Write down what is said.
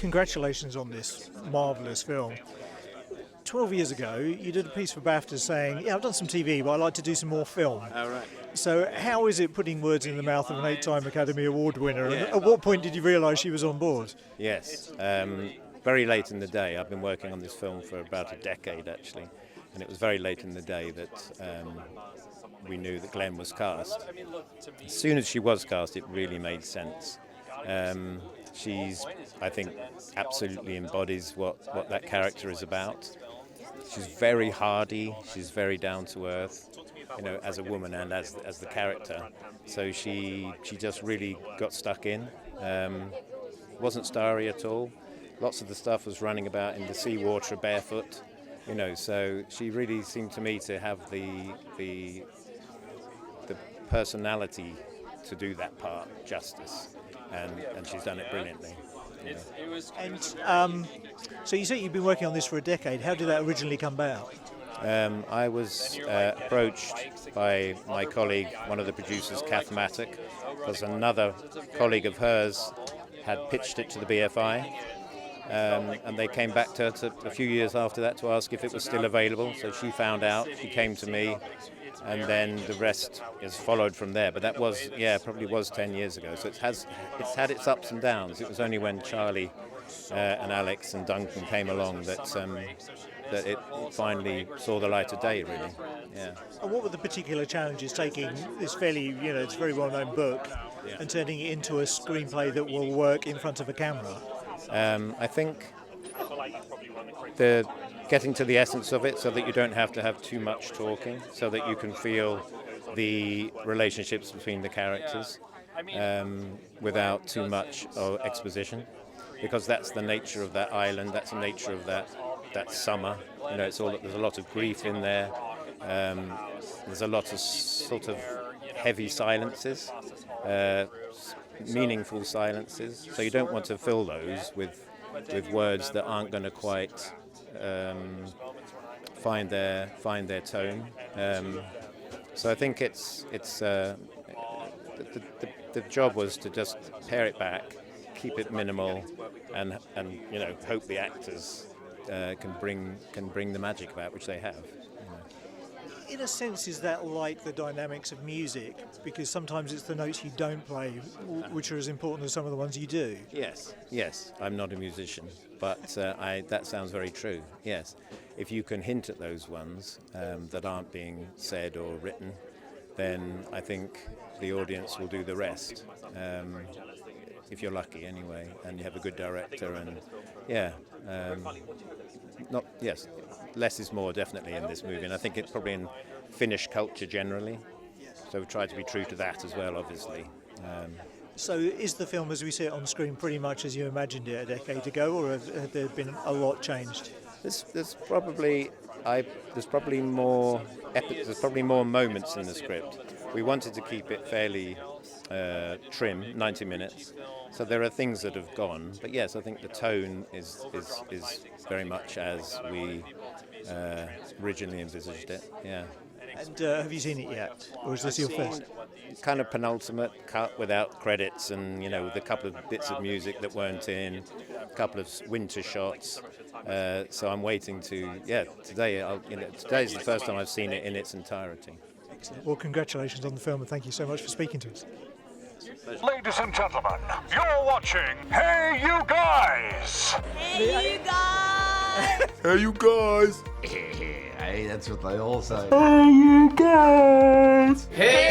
Congratulations on this marvellous film. 12 years ago, you did a piece for BAFTA saying, yeah, I've done some TV, but I'd like to do some more film. Oh, right. So how is it putting words in the mouth of an 8-time Academy Award winner? Yeah. And at what point did you realise she was on board? Yes, very late in the day. I've been working on this film for about a decade, actually. And it was very late in the day that we knew that Glenn was cast. As soon as she was cast, it really made sense. She's, I think, absolutely embodies what that character is about. She's very hardy, she's very down to earth, you know, as a woman and as the character. So she just really got stuck in. Wasn't starry at all. Lots of the stuff was running about in the seawater barefoot, you know. So she really seemed to me to have the personality to do that part justice, and she's done it brilliantly. You know. And so you say you've been working on this for a decade. How did that originally come about? I was approached by my colleague, one of the producers, Kath Mattock, because another colleague of hers had pitched it to the BFI, and they came back to her a few years after that to ask if it was still available. So she found out, she came to me, and then the rest is followed from there. But that was, probably was 10 years ago. So it's had its ups and downs. It was only when Charlie and Alex and Duncan came along that it finally saw the light of day, really. Yeah. And what were the particular challenges taking this fairly, it's a very well-known book, and turning it into a screenplay that will work in front of a camera? I think getting to the essence of it so that you don't have to have too much talking, so that you can feel the relationships between the characters without too much exposition, because that's the nature of that island, that's the nature of that summer. You know, there's a lot of grief in there. There's a lot of sort of heavy silences, meaningful silences. So you don't want to fill those with words that aren't going to quite find their tone. So I think the job was to just pare it back, keep it minimal, and hope the actors can bring the magic about, which they have. In a sense, is that like the dynamics of music? Because sometimes it's the notes you don't play which are as important as some of the ones you do. Yes. I'm not a musician, but that sounds very true. Yes, if you can hint at those ones that aren't being said or written, then I think the audience will do the rest. If you're lucky, anyway, and you have a good director, and less is more, definitely, in this movie, and I think it's probably in Finnish culture generally. So we've tried to be true to that as well, obviously. So is the film as we see it on screen pretty much as you imagined it a decade ago, or have there been a lot changed? There's probably more there's probably more moments in the script. We wanted to keep it fairly trim, 90 minutes. So there are things that have gone, but yes, I think the tone is very much as we originally envisaged it. Yeah. And have you seen it yet, or is this your first? Kind of penultimate cut without credits, and with a couple of bits of music that weren't in, a couple of winter shots. So I'm waiting to today. Today's the first time I've seen it in its entirety. Excellent. Well, congratulations on the film, and thank you so much for speaking to us. Ladies and gentlemen, you're watching Hey You Guys! Hey, you guys! Hey, you guys! Hey, that's what they all say. Hey, you guys! Hey,